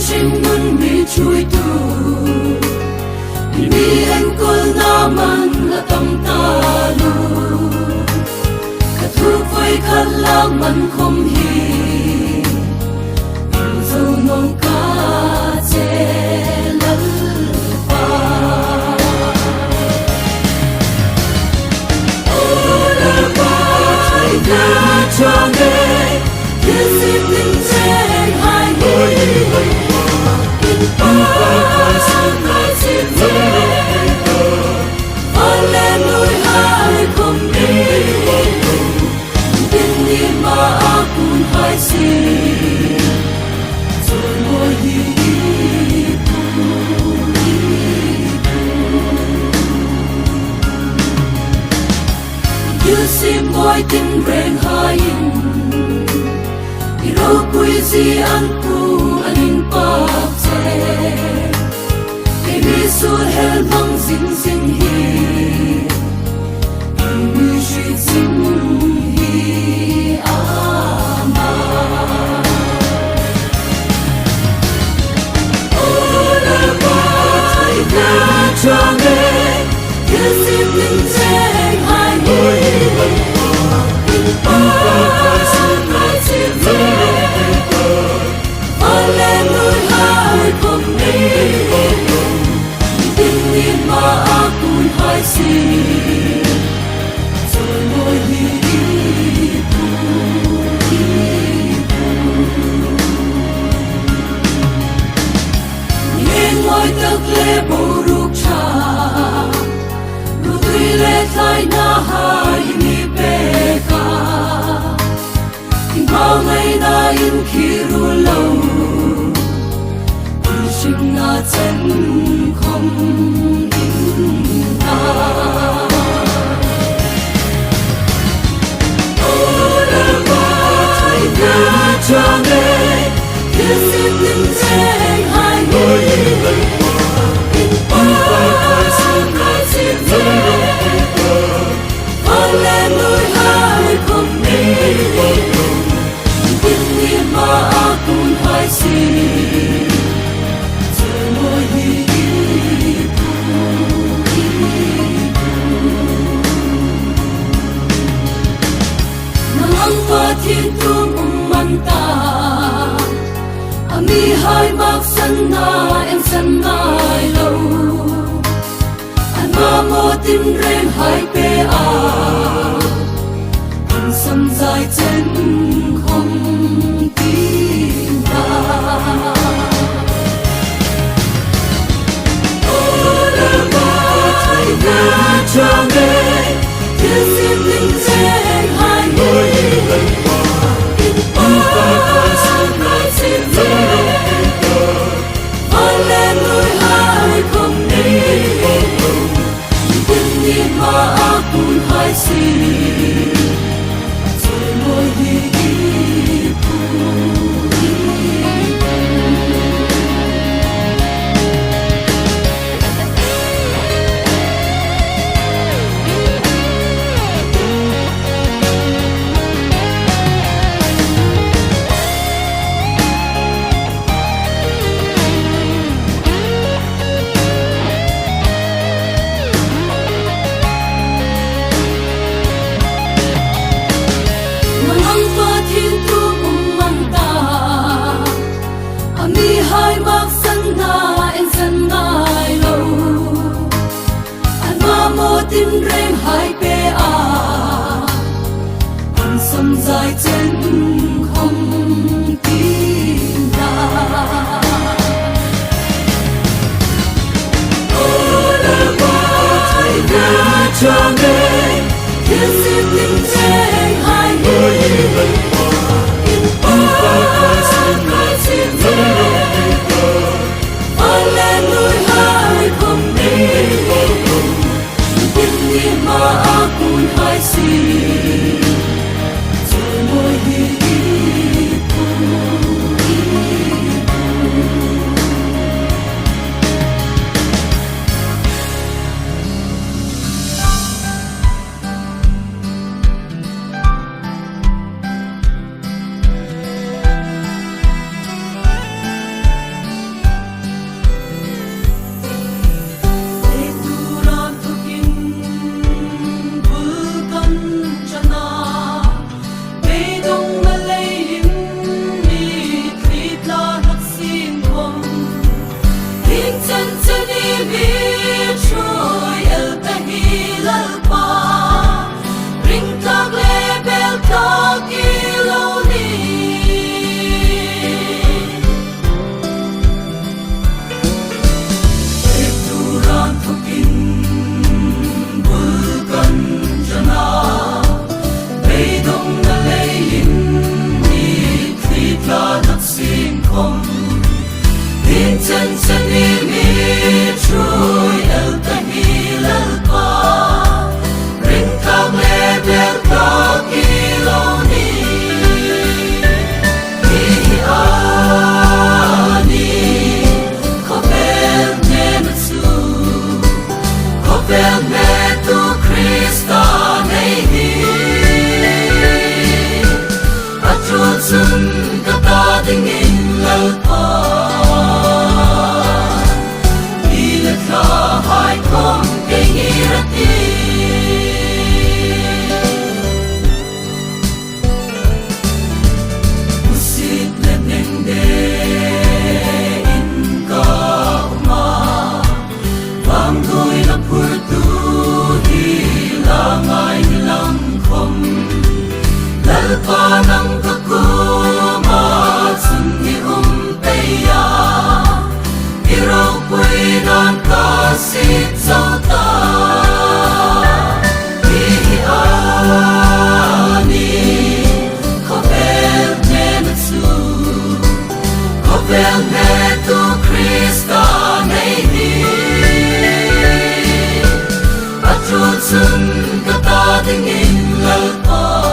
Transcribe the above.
chinh nun mi chui tu mi en kol na man la tam ta lu ka thu voi khat la man khom hi zo nong ka che lal pa ora bai na chone Yesim ning cheng hai hoi in pa san mai sim che Hallelujah kom ni Din ni ma akun hai si Zoi mo hi pu Yesim moi tin reng hai Iro kui si an pu anin pak che Kay mi sur hel mang zing zing hi Mi shi zing hi ama Ora bai na chong e Yesim ning cheng hai hoi In pa san mai sim che Hallelujah kom ni Din ni ma akun hai si Zoi mo hi pu Nien moi tak le bo ruk cha Ru tui le thai na hai mi pe ka Bao ngày na in khi ru lâu Shik na chen không in ta Ora bai na chong e Yesim ning cheng hai hoi In pa san mai sim che Hallelujah kom ni Din ni ma akun hai si Zoi mo hi pu Nang ang pa thiên tung man ta Ami hai mak san na em san nai lâu An ma mo tin reng hai pe a An sam zai chen không tin ta Ora bai na chong e Yesim ning cheng hai hoi In pa san mai sim che Hallelujah kom ni Din ni ma akun hai si Zoi mo hi pu Tin reng hai pe a An sam zai chen không tin ta Ora bai na chong e Yesim ning cheng hai hoi In pa san mai sim che Hallelujah kom ni Din ni ma akun hai si Zoi mo hi pu lalpanang kakuma sunni umpeya iraw puinan kasip sauta ihiani kovel nenatsu kovel netu Krista nehi Patrutsun kata dingin lalpa